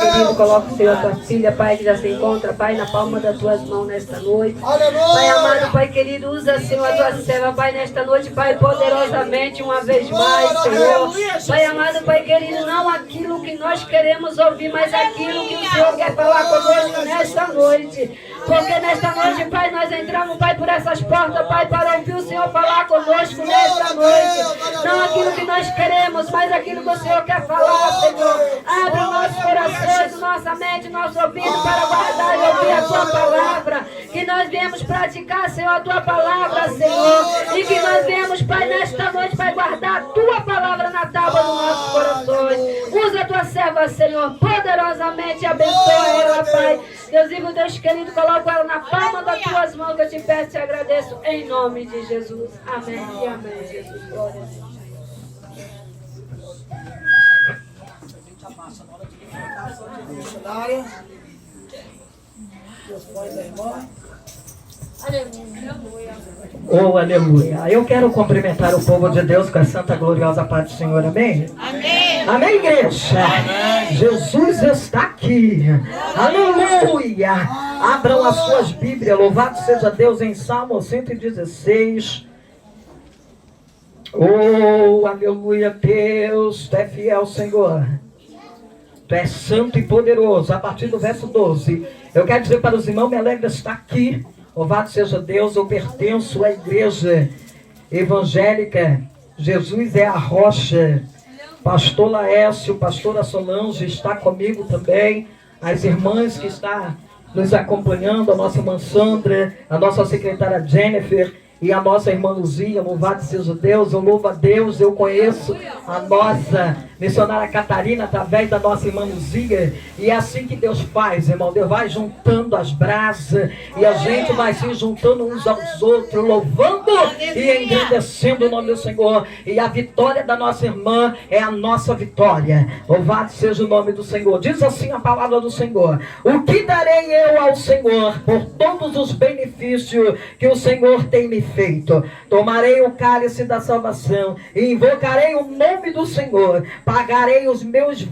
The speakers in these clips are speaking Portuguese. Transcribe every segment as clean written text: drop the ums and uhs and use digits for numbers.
querido, coloca o Senhor, tua filha, Pai, que já se encontra, Pai, na palma das tuas mãos nesta noite. Pai amado, Pai querido, usa, Senhor, a tua serva, Pai, nesta noite, Pai, poderosamente, uma vez mais, Senhor. Pai amado, Pai querido, não aquilo que nós queremos ouvir, mas aquilo que o Senhor quer falar conosco nesta noite. Porque nesta noite, Pai, nós entramos, Pai, por essas portas, Pai, para ouvir o Senhor falar conosco nesta noite. Não aquilo que nós queremos, mas aquilo que o Senhor quer falar, Senhor. Abre o nosso coração, nossa mente, nosso ouvido para guardar e ouvir a Tua palavra. Que nós viemos praticar, Senhor, a Tua palavra, Senhor. E que nós viemos, Pai, nesta noite, Pai, guardar a Tua palavra na tábua dos nossos corações. Usa a Tua serva, Senhor, poderosamente. Abençoa ela, Pai. Deus vivo, Deus querido, coloca ela na palma das Tuas mãos, que eu te peço e agradeço em nome de Jesus. Amém e amém, Jesus. Glória a Deus. Missionária. Deus pode da irmã. Oh, aleluia. Eu quero cumprimentar o povo de Deus com a santa gloriosa paz do Senhor, amém? Amém. Amém, igreja? Amém. Jesus está aqui. Aleluia. Abram as suas Bíblias, louvado seja Deus, em Salmo 116. Oh, aleluia, Deus, Tu é fiel, Senhor. Tu és santo e poderoso. A partir do verso 12, eu quero dizer para os irmãos, me alegra estar aqui. Louvado seja Deus, eu pertenço à igreja evangélica. Jesus é a rocha. Pastor Laércio, pastora Solange está comigo também. As irmãs que estão nos acompanhando, a nossa irmã Sandra, a nossa secretária Jennifer e a nossa irmã Luzia. Louvado seja Deus, eu louvo a Deus. Eu conheço a nossa missionária Catarina através da nossa irmã Luzia. E é assim que Deus faz, irmão. Deus vai juntando as brasas e a gente vai se juntando uns aos outros, louvando e engrandecendo o nome do Senhor. E a vitória da nossa irmã é a nossa vitória. Louvado seja o nome do Senhor. Diz assim a palavra do Senhor: o que darei eu ao Senhor por todos os benefícios que o Senhor tem me feito? Tomarei o cálice da salvação e invocarei o nome do Senhor. Pagarei os meus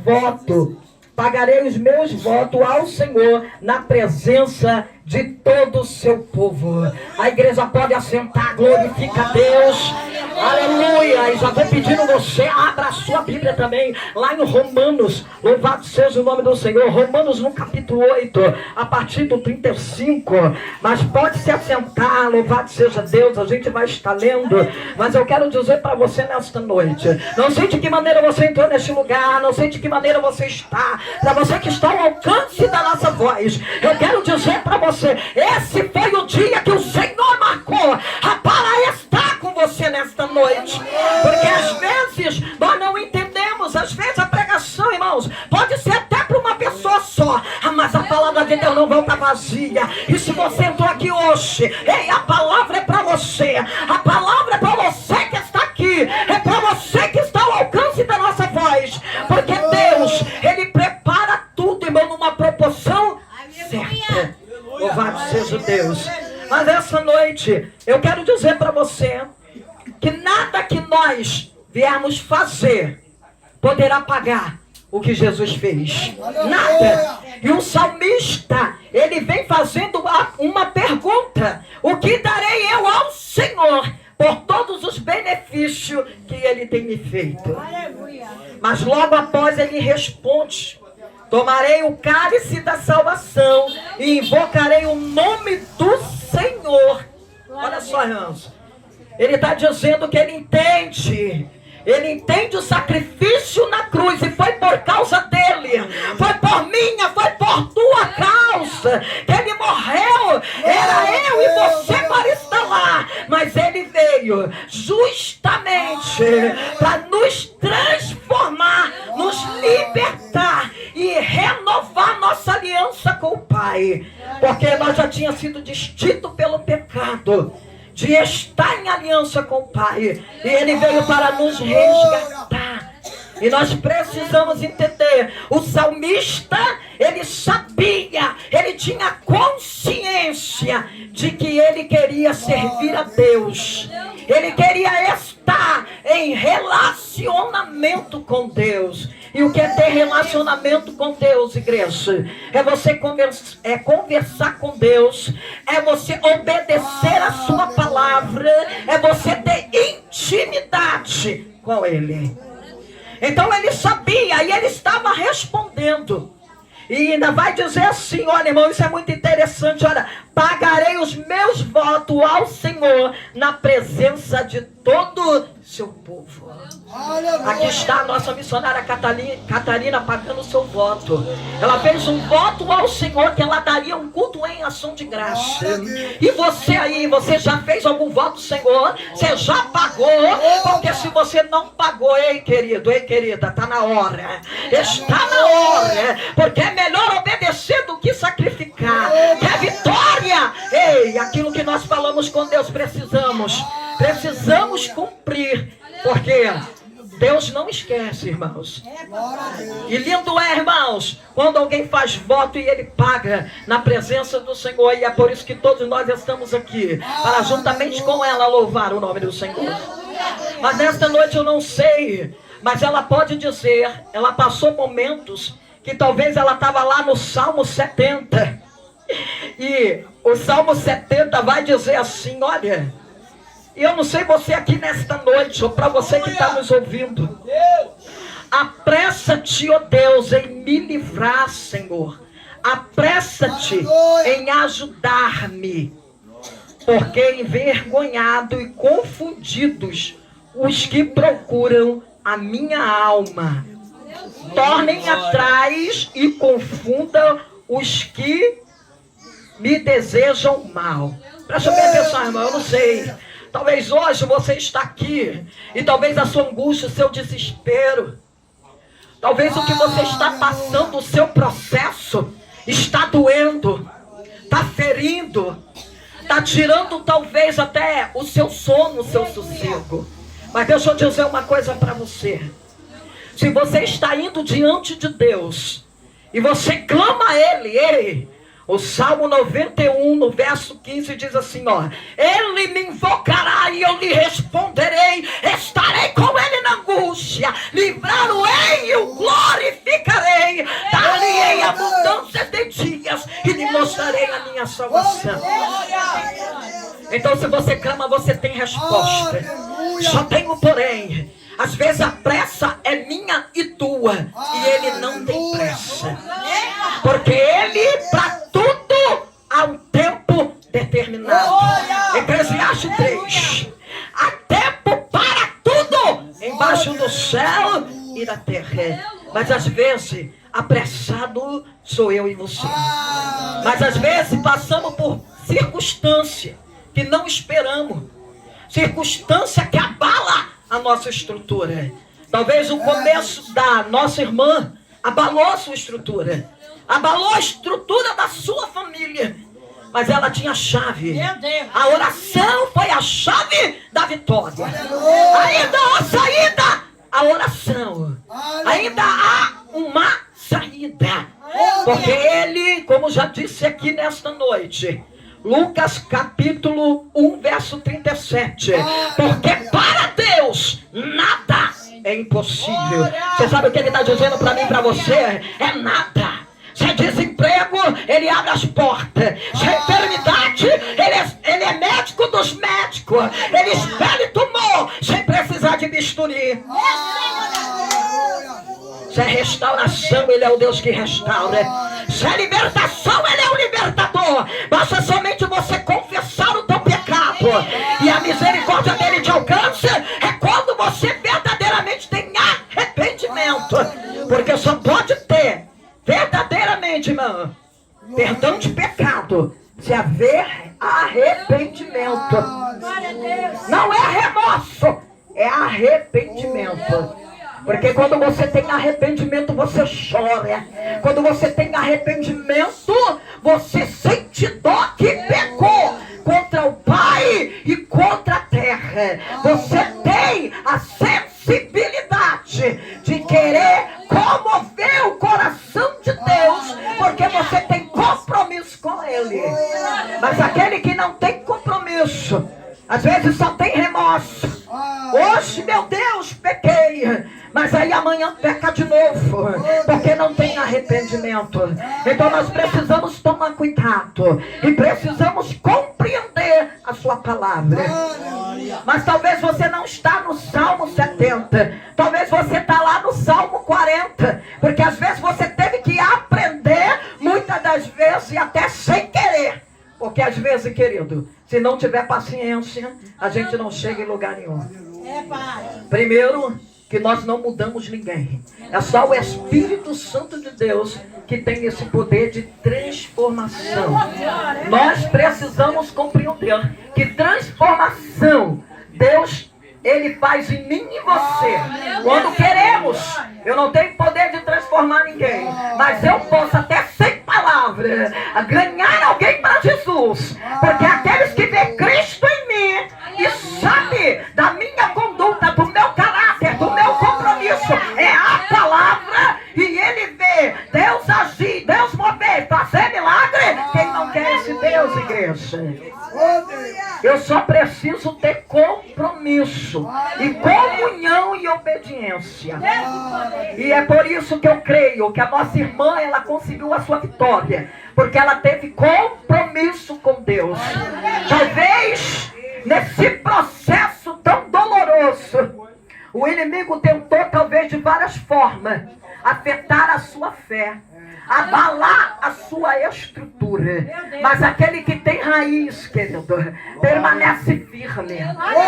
votos ao Senhor na presença de todo o seu povo. A igreja pode assentar, glorifica a Deus. Aleluia. E já vou pedindo você, abra a sua Bíblia também, lá em Romanos, louvado seja o nome do Senhor. Romanos no capítulo 8, a partir do 35. Mas pode se assentar, louvado seja Deus, a gente vai estar lendo. Mas eu quero dizer para você nesta noite, não sei de que maneira você entrou neste lugar, não sei de que maneira você está, para você que está ao alcance da nossa voz, eu quero dizer para você, esse foi o dia que o Senhor marcou para estar com você nesta noite. Porque às vezes nós não entendemos, às vezes a pregação, irmãos, pode ser até para uma pessoa só, mas a palavra de Deus não volta vazia. E se você entrou aqui hoje, ei, a palavra é para você, a palavra é para você que está aqui, é para você que está ao alcance da nossa voz. Porque Deus, Ele prepara tudo, irmão, numa proporção certa. Louvado seja Deus. Mas essa noite eu quero dizer para você que nada que nós viermos fazer poderá pagar o que Jesus fez. Nada. E o salmista, ele vem fazendo uma pergunta: o que darei eu ao Senhor por todos os benefícios que Ele tem me feito? Mas logo após ele responde: tomarei o cálice da salvação e invocarei o nome do Senhor. Olha só, irmãos. Ele está dizendo que ele entende o sacrifício na cruz, e foi por causa dele, foi por minha, foi por tua causa que ele morreu. Era eu e você para estar lá, mas ele veio justamente para nos transformar, nos libertar e renovar nossa aliança com o Pai, porque nós já tínhamos sido extintos pelo pecado de estar em aliança com o Pai, e Ele veio para nos resgatar. E nós precisamos entender, o salmista, ele sabia, ele tinha consciência de que ele queria servir a Deus, ele queria estar em relacionamento com Deus. E o que é ter relacionamento com Deus, igreja? É você conversar com Deus, é você obedecer a sua palavra, é você ter intimidade com Ele. Então ele sabia e ele estava respondendo. E ainda vai dizer assim, olha irmão, isso é muito interessante, olha, pagarei os meus votos ao Senhor na presença de todo seu povo. Aqui está a nossa missionária Catarina pagando o seu voto. Ela fez um voto ao Senhor que ela daria um culto em ação de graça. E você aí, você já fez algum voto, Senhor? Você já pagou? Porque se você não pagou, ei querido, ei querida, está na hora. Está na hora. Porque é melhor obedecer do que sacrificar. Quer vitória? Ei, aquilo que nós falamos com Deus, precisamos cumprir. Porque Deus não esquece, irmãos. E lindo é, irmãos, quando alguém faz voto e ele paga na presença do Senhor. E é por isso que todos nós estamos aqui, para juntamente com ela louvar o nome do Senhor. Mas nesta noite eu não sei, mas ela pode dizer, ela passou momentos que talvez ela estava lá no Salmo 70. E o Salmo 70 vai dizer assim, olha... E eu não sei você aqui nesta noite, ou para você que está nos ouvindo. Apressa-te, ó Deus, em me livrar, Senhor. Apressa-te em ajudar-me. Porque envergonhado e confundidos os que procuram a minha alma. Tornem atrás e confundam os que me desejam mal. Presta bem atenção, irmão, eu não sei. Talvez hoje você está aqui e talvez a sua angústia, o seu desespero, talvez o que você está passando, o seu processo, está doendo, está ferindo, está tirando talvez até o seu sono, o seu sossego. Mas deixa eu dizer uma coisa para você. Se você está indo diante de Deus e você clama a Ele, ei, o Salmo 91, no verso 15, diz assim, ó. Ele me invocará e eu lhe responderei. Estarei com ele na angústia. Livrá-lo-ei e o glorificarei. Dar-lhe-ei abundância de dias e lhe mostrarei a minha salvação. Então se você clama, você tem resposta. Só tenho porém. Às vezes a pressa é minha e tua. E ele não tem pressa. Porque ele, para tudo, há um tempo determinado. Eclesiastes 3. Há tempo para tudo, embaixo do céu e da terra. Mas às vezes, apressado sou eu e você. Mas às vezes passamos por circunstância que não esperamos. Circunstância que abala a nossa estrutura. Talvez o começo da nossa irmã abalou a sua estrutura. Abalou a estrutura da sua família. Mas ela tinha a chave. A oração foi a chave da vitória. Ainda há saída. A oração. Ainda há uma saída. Porque ele, como já disse aqui nesta noite, Lucas capítulo 1, verso 37. Porque para Deus nada é impossível. Você sabe o que ele está dizendo para mim e para você? É nada. Se é desemprego, ele abre as portas. Se é enfermidade, ele é médico dos médicos. Ele expele tumor sem precisar de bisturi. Se é restauração, ele é o Deus que restaura. Se é libertação, ele é o libertador. Basta somente você confessar o teu pecado e a misericórdia dele te alcança. É quando você verdadeiramente tem arrependimento. Porque só pode ter verdadeiramente, irmão, perdão de pecado se haver arrependimento. Não é remorso, é arrependimento. Porque quando você tem arrependimento, você chora. Quando você tem arrependimento, você sente dor que pecou contra o Pai e contra a terra. Você tem a sensibilidade de querer comover o coração de Deus, porque você tem compromisso com Ele. Mas aquele que não tem compromisso, às vezes só tem remorso. Hoje, meu Deus, pequei, mas aí amanhã peca de novo. pensamento. Então nós precisamos tomar cuidado e precisamos compreender a sua palavra. Mas talvez você não está no Salmo 70, talvez você está lá no Salmo 40, porque às vezes você teve que aprender, muitas das vezes, e até sem querer. Porque às vezes, querido, se não tiver paciência, a gente não chega em lugar nenhum. Primeiro, que nós não mudamos ninguém. É só o Espírito Santo de Deus que tem esse poder de transformação. Nós precisamos compreender que transformação, Deus, Ele faz em mim e você. Quando queremos, eu não tenho poder de transformar ninguém, mas eu posso até sem palavra ganhar alguém para Jesus. Porque aqueles que vê Cristo em mim e sabe da minha conduta, do meu caráter, do meu compromisso, é a palavra, e ele vê Deus agir, Deus mover, fazer milagre. Quem não quer esse Deus, igreja? Eu só preciso ter compromisso e comunhão e obediência. E é por isso que eu creio que a nossa irmã, ela conseguiu a sua vitória, porque ela teve compromisso com Deus. Talvez nesse processo tão doloroso, o inimigo tentou, talvez de várias formas, afetar a sua fé, abalar a sua estrutura. Mas aquele que tem raiz, querido, permanece firme.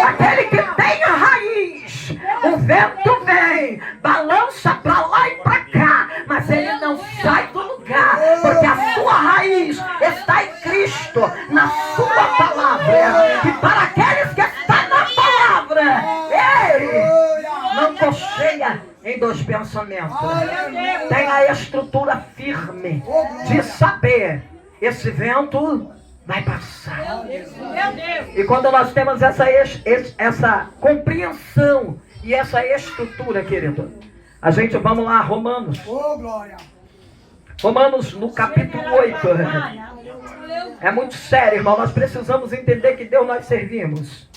Aquele que tem raiz, o vento vem, balança para lá e para cá, mas ele não sai do lugar, porque a sua raiz está em Cristo, na sua palavra. E para aqueles que estão na palavra, ei, não cocheia em dois pensamentos. Tem a estrutura firme de saber, esse vento vai passar. E quando nós temos essa compreensão e essa estrutura, querido, a gente, vamos lá, Romanos. Romanos no capítulo 8. É muito sério, irmão. Nós precisamos entender que Deus nós servimos.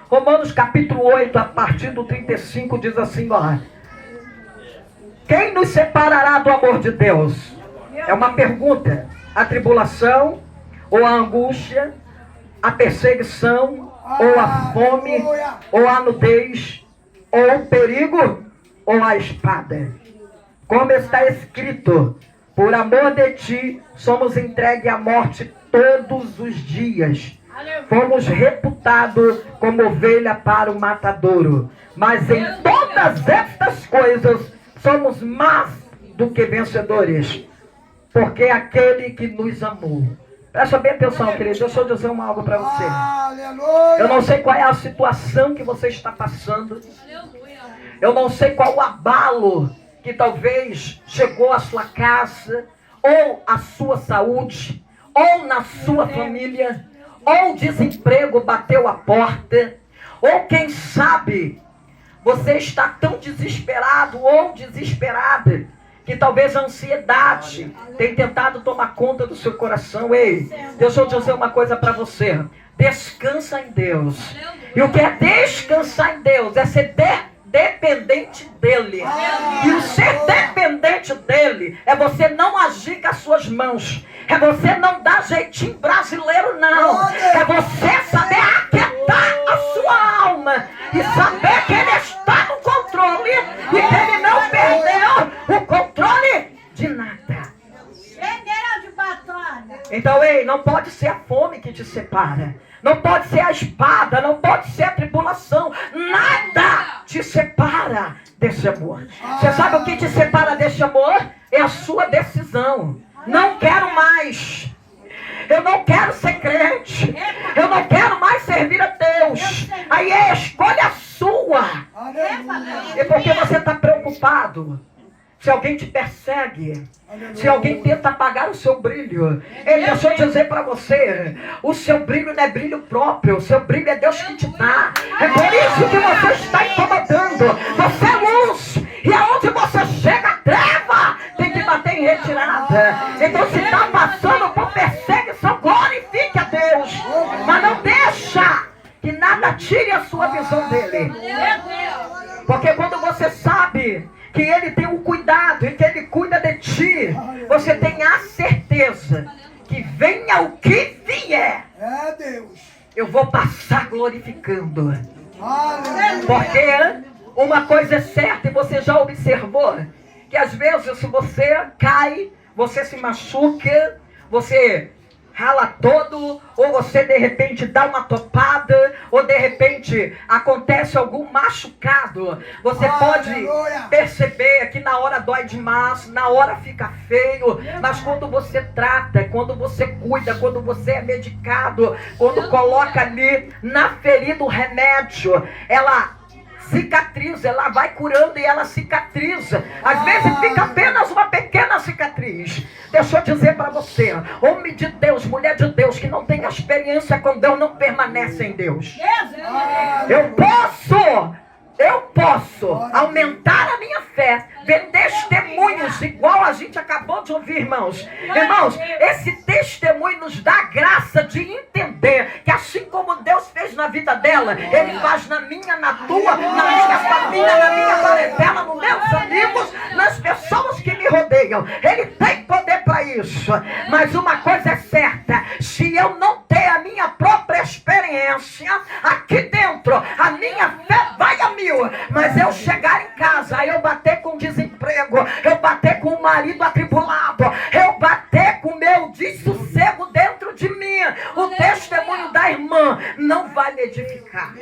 Romanos capítulo 8, a partir do 35, diz assim, ó: quem nos separará do amor de Deus? É uma pergunta. A tribulação, ou a angústia, a perseguição, ou a fome, ou a nudez, ou o perigo, ou a espada. Como está escrito, por amor de ti, somos entregues à morte todos os dias. Fomos reputados como ovelha para o matadouro. Mas em todas estas coisas, somos mais do que vencedores, porque aquele que nos amou. Presta bem atenção, querido. Deixa eu dizer algo para você. Eu não sei qual é a situação que você está passando. Eu não sei qual o abalo que talvez chegou à sua casa, ou à sua saúde, ou na sua família, ou o desemprego bateu a porta, ou quem sabe você está tão desesperado ou desesperada que talvez a ansiedade tenha tentado tomar conta do seu coração. Ei, deixa eu dizer uma coisa para você. Descansa em Deus. E o que é descansar em Deus? É ser dependente dele. E o ser dependente dele é você não agir com as suas mãos. É você não dar jeitinho brasileiro, não. É você saber aquietar a sua alma e saber que ele está no controle e que ele não perdeu o controle de nada. Então, ei, não pode ser a fome que te separa. Não pode ser a espada, não pode ser a tribulação. Nada te separa desse amor. Você sabe o que te separa desse amor? É a sua decisão. Não quero mais. Eu não quero ser crente. Eu não quero mais servir a Deus. Aí é a escolha sua. E porque você está preocupado? Se alguém te persegue, se alguém tenta apagar o seu brilho, deixa eu dizer para você, o seu brilho não é brilho próprio, o seu brilho é Deus que te dá. É por isso que você está incomodando. Você é luz, e aonde você chega, a treva tem que bater em retirada. Então, se está passando por perseguição, glorifique a Deus, mas não deixa que nada tire a sua visão dele. Porque quando você sabe que ele tem um cuidado e que ele cuida de ti, você certeza que venha o que vier, eu vou passar glorificando. Porque uma coisa é certa, e você já observou, que às vezes se você cai, você se machuca, você rala todo, ou você de repente dá uma topada, ou de repente acontece algum machucado, você pode perceber que na hora dói demais, na hora fica feio, mas quando você trata, quando você cuida, quando você é medicado, quando coloca ali na ferida o remédio, ela cicatriza, ela vai curando e ela cicatriza. Às vezes fica apenas uma pequena cicatriz. Deixa eu dizer para você, homem de Deus, mulher de Deus, que não tem experiência com Deus, não permanece em Deus. Eu posso aumentar a minha fé, ver testemunhos igual a gente acabou de ouvir, irmãos. Irmãos, esse testemunho nos dá a graça de entender que assim como Deus fez na vida dela, Ele faz na minha, na tua, na minha família, na minha parentela, nos meus amigos, nas pessoas que me rodeiam. Ele tem poder para isso. Mas uma coisa é certa, se eu não ter a minha própria experiência aqui dentro, a minha fé vai a mil. Mas eu chegar em casa, aí eu bater com desemprego, eu bater com o marido atribulado, eu bater com o meu dessossego dentro de mim, o testemunho da irmã não vai me edificar.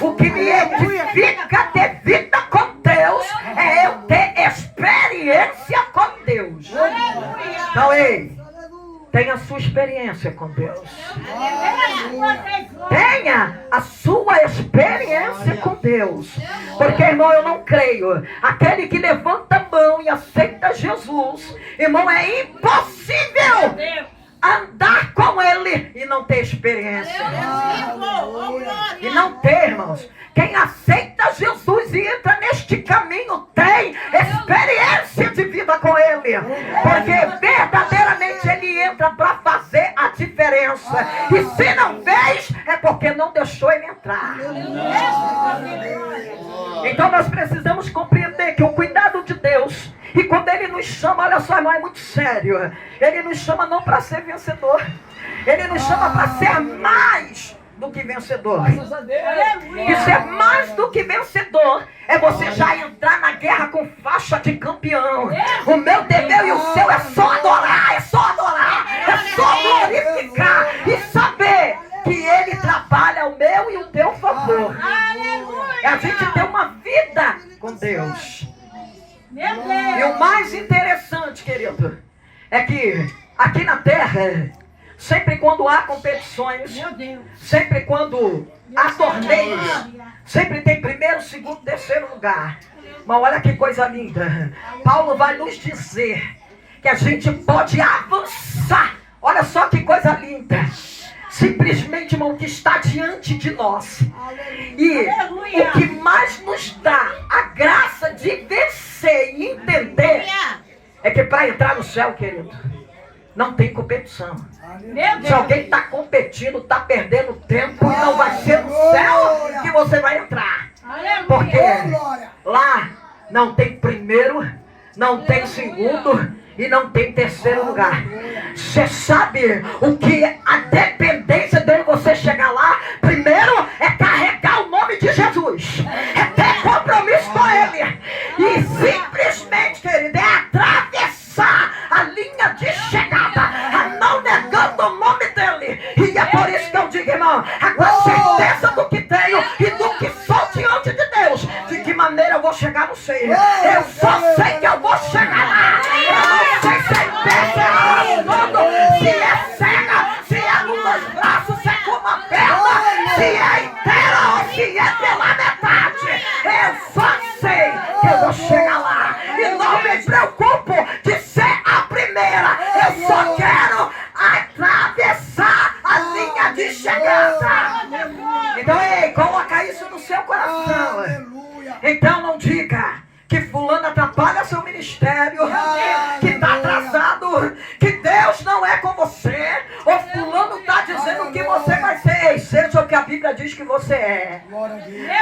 O que me edifica ter vida com Deus é eu ter experiência com Deus. Então, ei, tenha a sua experiência com Deus. Tenha a sua experiência com Deus. Porque, irmão, eu não creio. Aquele que levanta a mão e aceita Jesus, irmão, é impossível andar com Ele e não ter experiência. E não ter, irmãos. Quem aceita Jesus e entra neste caminho tem experiência de vida com Ele. Porque verdadeiramente Ele entra para fazer a diferença. E se não fez, é porque não deixou Ele entrar. Então nós precisamos compreender que o cuidado de Deus, e quando Ele nos chama, olha só, irmão, é muito sério. Ele nos chama não para ser vencedor. Ele nos chama para ser mais do que vencedor. E ser mais do que vencedor é você já entrar na guerra com faixa de campeão. O meu dever e o seu é só adorar, é só adorar, é só glorificar e saber que Ele trabalha o meu e o teu favor. É a gente ter uma vida com Deus. E o mais interessante, querido, é que aqui na terra, sempre quando há competições, sempre quando há torneios, sempre tem primeiro, segundo, terceiro lugar. Mas olha que coisa linda. Paulo vai nos dizer que a gente pode avançar. Olha só que coisa linda. Simplesmente, irmão, que está diante de nós. E o que mais nos dá a graça de vencer e entender é que para entrar no céu, querido, não tem competição. Se alguém está competindo, está perdendo tempo, não vai ser no céu que você vai entrar. Porque lá não tem primeiro, não tem segundo e não tem terceiro lugar. Você sabe o que a dependência de você chegar lá? Primeiro é carregar o nome de Jesus, é ter compromisso com Ele. E simplesmente, querido, é atravessar a linha de chegada, não negando o nome dEle. E é por isso que eu digo, irmão, com a certeza do que tenho e do que sou diante de Deus, de que maneira eu vou chegar, não sei. Eu só sei que eu vou chegar lá. Eu não sei se é pé, se é cega, se é com dois braços, se é com uma perna, se é inteira ou se é pela metade. Eu só sei que eu vou chegar lá. E não me preocupo de ser a primeira. Eu só quero atravessar a linha de chegada. Então, ei, coloca isso no seu coração. Então não diga que fulano atrapalha seu ministério, que está atrasado, que Deus não é com você, ou fulano está dizendo que você vai ser. Ei, seja o que a Bíblia diz que você é.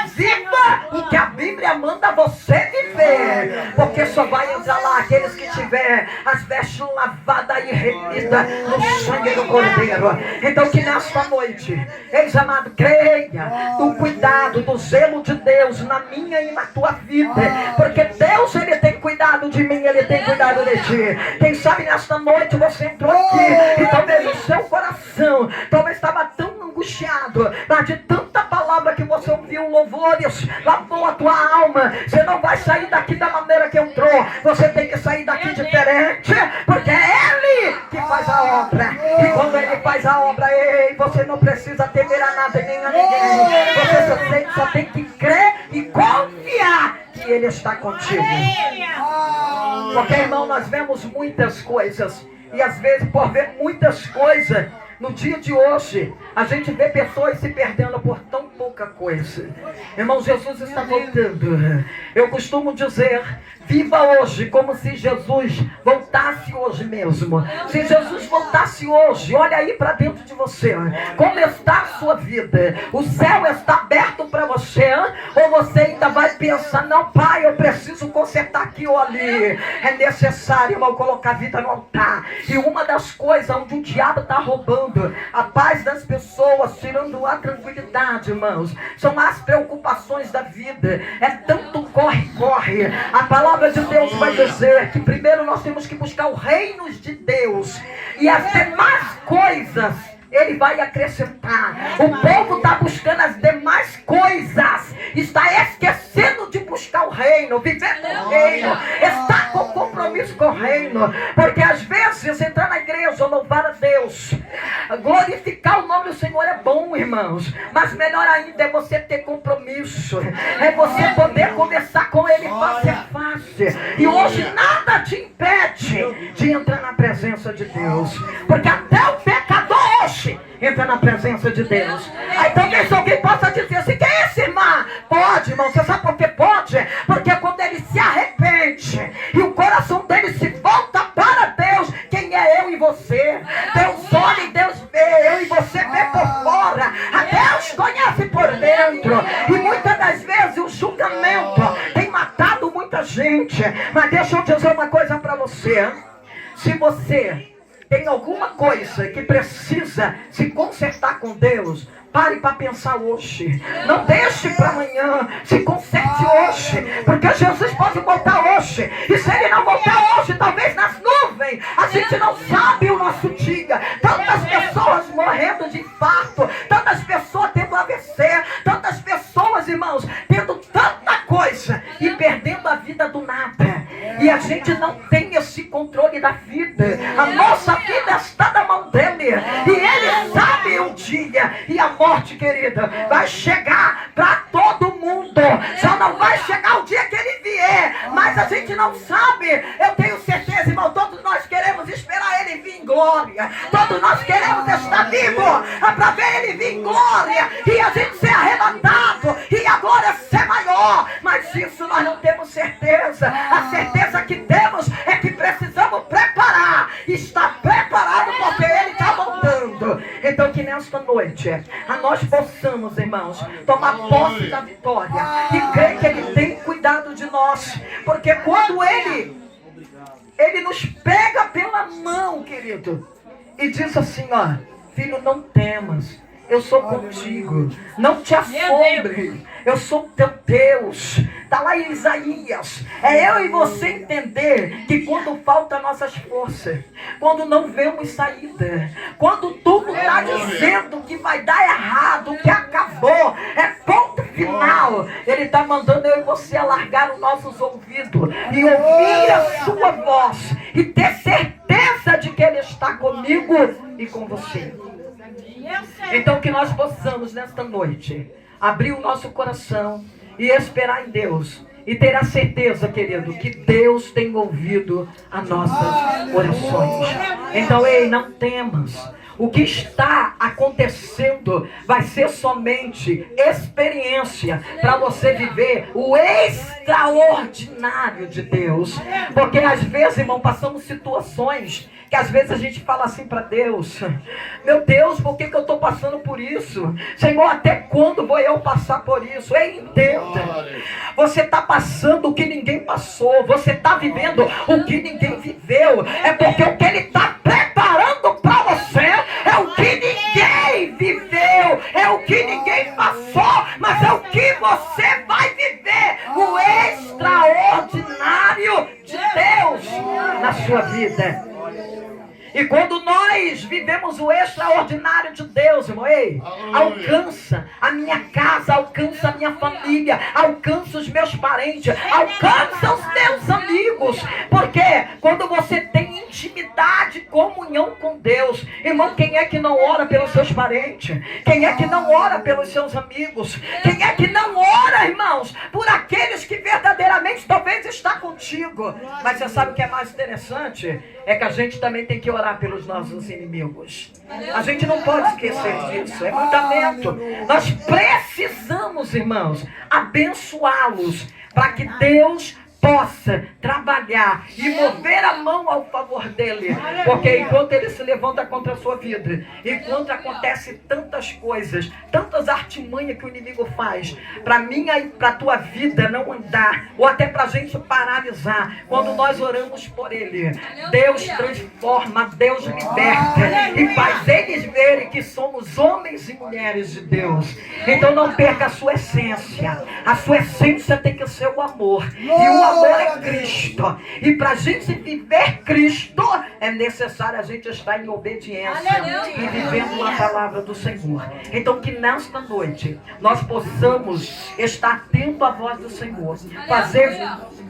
Viva o que a Bíblia manda você viver, porque só vai entrar lá aqueles que tiver as vestes lavada e remida no sangue do Cordeiro. Então que nesta noite, eis amado, creia do cuidado, do zelo de Deus na minha e na tua vida, porque Deus, Ele tem cuidado de mim, Ele tem cuidado de ti. Quem sabe nesta noite você entrou aqui e talvez o seu coração talvez estava tão angustiado, mas de tanta palavra que você ouviu, louvores, lavou a tua alma. Você não vai sair daqui da maneira que entrou, você tem que sair daqui diferente, porque é Ele que faz a obra. E quando Ele faz a obra, ei, você não precisa temer a nada nem a ninguém. Você só tem que crer e confiar que Ele está contigo. Porque, irmão, nós vemos muitas coisas, e às vezes por ver muitas coisas no dia de hoje, a gente vê pessoas se perdendo por tão pouca coisa. Irmão, Jesus está voltando. Eu costumo dizer, viva hoje como se Jesus voltasse hoje mesmo. Se Jesus voltasse hoje, olha aí para dentro de você. Como está a sua vida? O céu está aberto para você? Ou você ainda vai pensar, não, pai, eu preciso consertar aqui ou ali. É necessário, irmão, colocar a vida no altar. E uma das coisas onde o diabo está roubando a paz das pessoas, tirando a tranquilidade, irmãos, são as preocupações da vida. É tanto corre-corre. A palavra de Deus vai dizer que primeiro nós temos que buscar o reino de Deus, e as demais coisas Ele vai acrescentar. O povo está buscando as demais coisas, está esquecendo de buscar o reino, viver com o reino, está com compromisso com o reino. Porque às vezes entrar na igreja, louvar a Deus, glorificar o nome do Senhor é bom, irmãos, mas melhor ainda é você ter compromisso, é você poder conversar com Ele face a face. E hoje nada te impede de entrar na presença de Deus, porque até o pecador hoje entra na presença de Deus. Aí talvez alguém possa dizer assim, que é esse, irmã? Pode, irmão, você sabe por que pode? Porque quando ele se arrepende e o coração dele se volta para Deus, quem é eu e você? Deus olha e Deus vê, eu e você vê por fora, a Deus conhece por dentro. E muitas das vezes o julgamento tem matado muita gente. Mas deixa eu dizer uma coisa para você. Se você tem alguma coisa que precisa se consertar com Deus, pare para pensar hoje. Não deixe para amanhã. Se conserte hoje, porque Jesus pode voltar hoje. E se Ele não voltar hoje, talvez nas nuvens. A gente não sabe o nosso dia. Tantas pessoas morrendo de infarto, tantas pessoas tendo AVC, tantas pessoas, irmãos, tendo tanta coisa e perdendo a vida do nada. E a gente não tem esse controle da vida. A nossa vida está na mão dele, e Ele sabe o dia. E a morte, querida, vai chegar para todo mundo. Só não vai chegar o dia que Ele vier, mas a gente não sabe. Eu tenho certeza, irmão, todos nós queremos esperar Ele vir em glória. Todos nós queremos estar vivos para ver Ele vir em glória e a gente ser arrebatado e a glória ser maior. Mas isso nós não temos certeza. A certeza que temos é que precisamos preparar, estar preparado, porque Ele está voltando. Então que nesta noite a nós possamos, irmãos, tomar posse da vitória e crer que Ele tem cuidado de nós. Porque quando Ele nos pega pela mão, querido, e diz assim, ó, filho, não temas, eu sou contigo, não te assombre, eu sou teu Deus. Está lá em Isaías. É eu e você entender que quando faltam nossas forças, quando não vemos saída, quando tudo está dizendo que vai dar errado, que acabou, é ponto final, Ele está mandando eu e você alargar os nossos ouvidos e ouvir a sua voz e ter certeza de que Ele está comigo e com você. Então que nós possamos nesta noite abrir o nosso coração e esperar em Deus, e ter a certeza, querido, que Deus tem ouvido as nossas orações. Então, ei, não temas. o que está acontecendo vai ser somente experiência para você viver o extraordinário de Deus. Porque às vezes, irmão, passamos situações que às vezes a gente fala assim para Deus: meu Deus, por que eu estou passando por isso? Senhor, até quando vou eu passar por isso? Ei, entenda, você está passando o que ninguém passou, você está vivendo o que ninguém viveu. É porque o que Ele está preparando para você é o que ninguém viveu, é o que ninguém passou, mas é o que você vai viver, o extraordinário de Deus na sua vida. E quando nós vivemos o extraordinário de Deus, irmão, ei, alcança a minha casa, alcança a minha família, alcança os meus parentes, alcança os meus amigos. Porque quando você tem intimidade, comunhão com Deus, irmão, quem é que não ora pelos seus parentes? Quem é que não ora pelos seus amigos? Quem é que não ora, irmãos, por aqueles que verdadeiramente talvez está contigo? Mas você sabe o que é mais interessante? É que a gente também tem que orar pelos nossos inimigos. A gente não pode esquecer disso. É mandamento. Nós precisamos, irmãos, abençoá-los para que Deus possa trabalhar e mover a mão ao favor dele. Porque enquanto ele se levanta contra a sua vida, enquanto acontece tantas coisas, tantas artimanhas que o inimigo faz para minha e para a tua vida não andar, ou até para a gente paralisar, quando nós oramos por ele, Deus transforma, Deus liberta e faz eles verem que somos homens e mulheres de Deus. Então não perca a sua essência. A sua essência tem que ser o amor, e o amor é Cristo. E para a gente viver Cristo, é necessário a gente estar em obediência e vivendo a palavra do Senhor. Então que nesta noite nós possamos estar atento à voz do Senhor,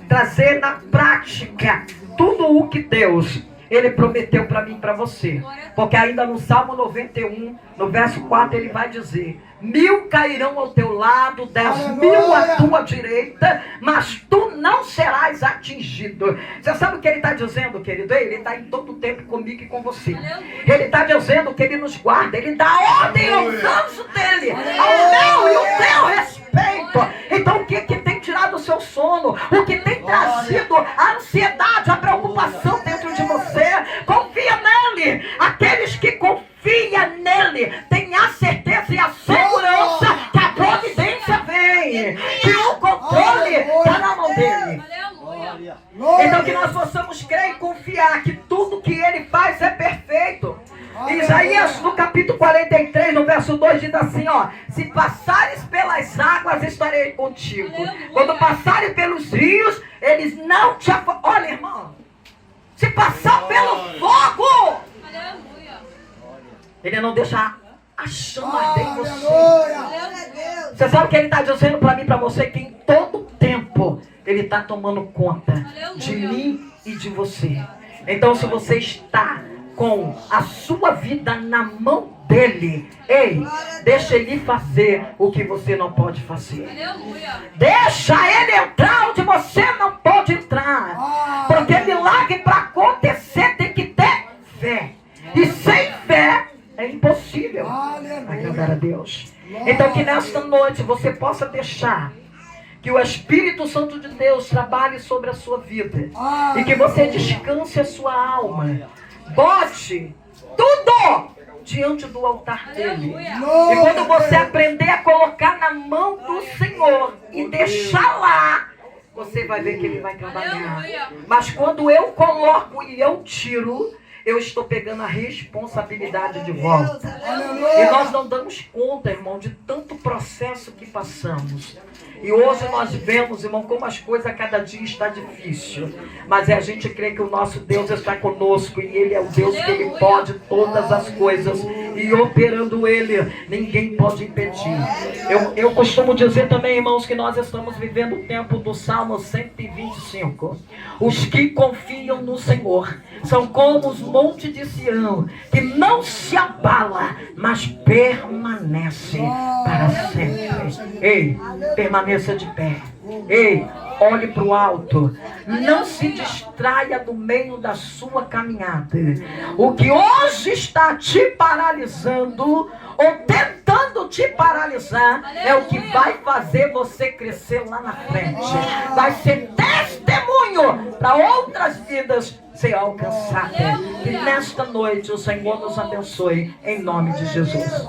trazer na prática tudo o que Deus Ele prometeu para mim e para você. Porque ainda no Salmo 91, no verso 4, ele vai dizer: 1000 cairão ao teu lado, 10.000 à tua direita, mas tu não serás atingido. Você sabe o que ele está dizendo, querido? Ele está em todo o tempo comigo e com você. Ele está dizendo que ele nos guarda, ele dá ordem aos anjos dele, ao meu e o teu respeito. Então o que tem tirado o seu sono? O que tem trazido a ansiedade, a preocupação dentro de você? Confia nele. Aqueles que confiam nele têm a certeza e a segurança que a providência vem, que o controle está na mão dele. Então que nós possamos crer e confiar que tudo que ele faz é perfeito. Isaías no capítulo 43, no verso 2 diz assim, ó: se passares pelas águas, estarei contigo. Quando passares pelos rios, eles não te afogarão. Olha, irmão, se passar pelo fogo, ele não deixa a chama arder em você. Você sabe o que ele está dizendo para mim e para você? Que em todo tempo ele está tomando conta de mim e de você. Então se você está com a sua vida na mão dele, ei, deixa ele fazer o que você não pode fazer. Deixa ele entrar onde você não pode entrar. Porque milagre para acontecer tem que ter fé. E sem fé é impossível agradar a Deus. Então que nesta noite você possa deixar que o Espírito Santo de Deus trabalhe sobre a sua vida. E que você descanse a sua alma. Bote tudo diante do altar dele. E quando você aprender a colocar na mão do Senhor e deixar lá, você vai ver que ele vai trabalhar. Mas quando eu coloco e eu tiro, eu estou pegando a responsabilidade de volta. E nós não damos conta, irmão, de tanto processo que passamos. E hoje nós vemos, irmão, como as coisas a cada dia está difícil. Mas a gente crê que o nosso Deus está conosco. E Ele é o Deus que Ele pode todas as coisas. E operando Ele, ninguém pode impedir. Eu costumo dizer também, irmãos, que nós estamos vivendo o tempo do Salmo 125. Os que confiam no Senhor são como os montes de Sião, que não se abala, mas permanece para sempre. Ei, permaneça de pé. Ei, Olhe para o alto. Não se distraia no meio da sua caminhada. O que hoje está te paralisando ou tentando te paralisar é o que vai fazer você crescer lá na frente. Vai ser testemunho para outras vidas ser alcançadas. E nesta noite o Senhor nos abençoe em nome de Jesus.